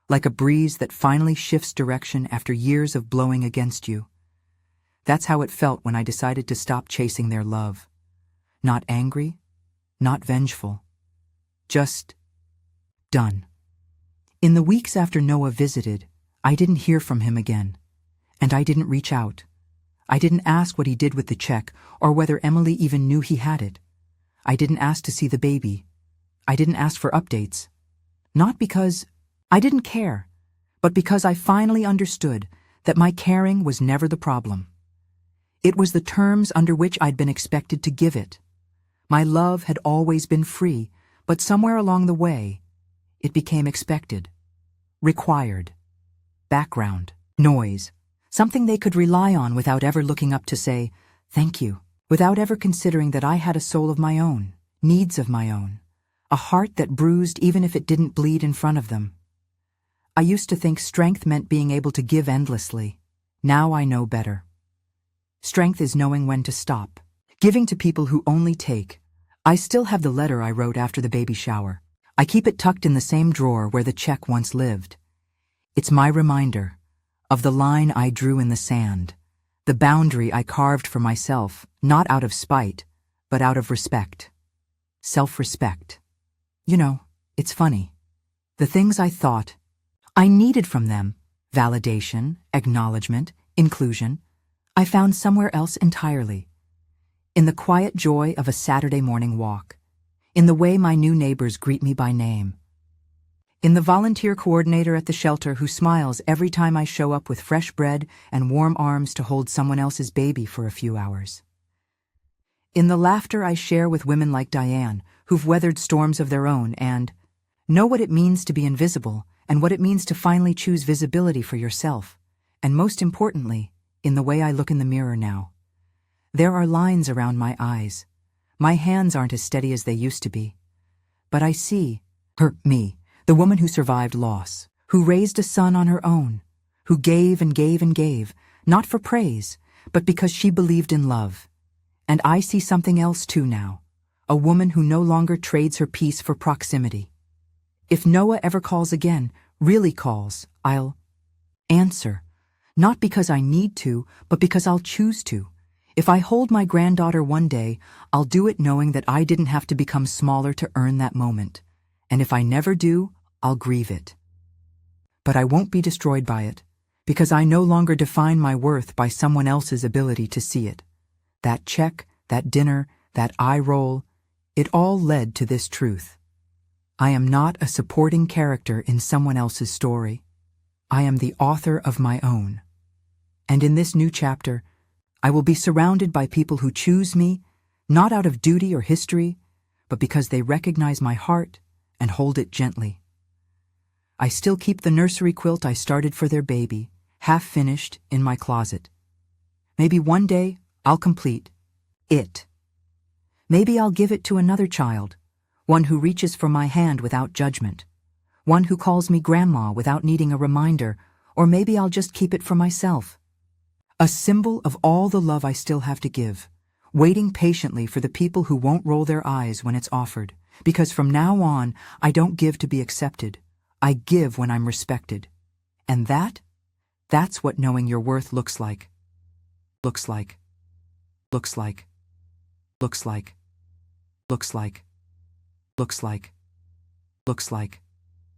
Speaker 1: Like a breeze that finally shifts direction after years of blowing against you. That's how it felt when I decided to stop chasing their love. Not angry, not vengeful. Just done. In the weeks after Noah visited, I didn't hear from him again, and I didn't reach out. I didn't ask what he did with the check or whether Emily even knew he had it. I didn't ask to see the baby. I didn't ask for updates. Not because I didn't care, but because I finally understood that my caring was never the problem. It was the terms under which I'd been expected to give it. My love had always been free, but somewhere along the way, it became expected, required, background, noise, something they could rely on without ever looking up to say, "Thank you," without ever considering that I had a soul of my own, needs of my own, a heart that bruised even if it didn't bleed in front of them. I used to think strength meant being able to give endlessly. Now I know better. Strength is knowing when to stop, giving to people who only take. I still have the letter I wrote after the baby shower. I keep it tucked in the same drawer where the check once lived. It's my reminder of the line I drew in the sand, the boundary I carved for myself, not out of spite, but out of respect. Self-respect. You know, it's funny. The things I thought I needed from them, validation, acknowledgement, inclusion, I found somewhere else entirely. In the quiet joy of a Saturday morning walk. In the way my new neighbors greet me by name. In the volunteer coordinator at the shelter who smiles every time I show up with fresh bread and warm arms to hold someone else's baby for a few hours. In the laughter I share with women like Diane, who've weathered storms of their own and know what it means to be invisible and what it means to finally choose visibility for yourself. And most importantly, in the way I look in the mirror now. There are lines around my eyes. My hands aren't as steady as they used to be. But I see me, the woman who survived loss, who raised a son on her own, who gave and gave and gave, not for praise, but because she believed in love. And I see something else too now, a woman who no longer trades her peace for proximity. If Noah ever calls again, really calls, I'll answer. Not because I need to, but because I'll choose to. If I hold my granddaughter one day, I'll do it knowing that I didn't have to become smaller to earn that moment. And if I never do, I'll grieve it. But I won't be destroyed by it, because I no longer define my worth by someone else's ability to see it. That check, that dinner, that eye roll, it all led to this truth. I am not a supporting character in someone else's story. I am the author of my own. And in this new chapter, I will be surrounded by people who choose me, not out of duty or history, but because they recognize my heart and hold it gently. I still keep the nursery quilt I started for their baby, half finished, in my closet. Maybe one day I'll complete it. Maybe I'll give it to another child, one who reaches for my hand without judgment, one who calls me grandma without needing a reminder, or maybe I'll just keep it for myself. A symbol of all the love I still have to give, waiting patiently for the people who won't roll their eyes when it's offered, because from now on, I don't give to be accepted. I give when I'm respected. And that's what knowing your worth looks like. Looks like. Looks like. Looks like. Looks like. Looks like. Looks like.